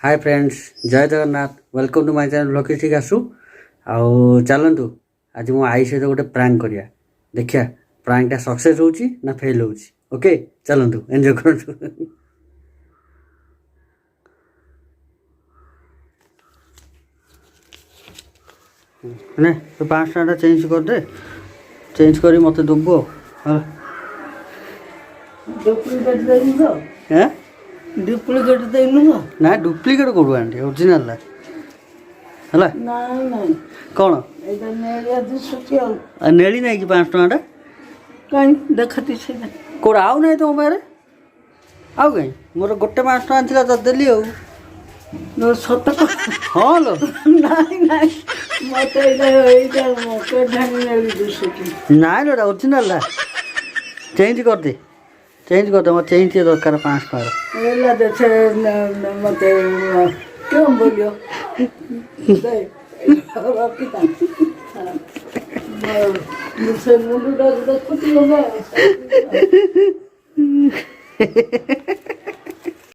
Hi friends, Jai Jagannath. Welcome to my channel Vlogistic Ashu. आउ चलतु आज मो आई सहित गोटे प्रैंक करिया। देखिया प्रैंकटा सक्सेस होची ना फेल होची। ओके चलतु एंजॉय करतु। ने तो 500 टा चेंज कर दे। चेंज करी मते दबो। हां डुप्लीकेट देनु हैं डुप्लीकेट देनु ना डुप्लीकेट कोडु आंटी ओरिजिनल ला हला नहीं नहीं कोन एदा नेलिया दिसुची नेली नहीं कि 500 टा कहीं देखती से कोड आउ नहीं तो मोबाइल आउ गई मोर गोटे 500 आंथिला त देली हो नो सत हां लो नहीं नहीं मते एदा मोके ढंग नेली दिसुची ना लो ओरिजिनल ला चेंज कर दे मत चेंज के दरकार 500 टा एला देखे मते क्यों बोलियो दे रखिता मुझे मुंडू देखती होगा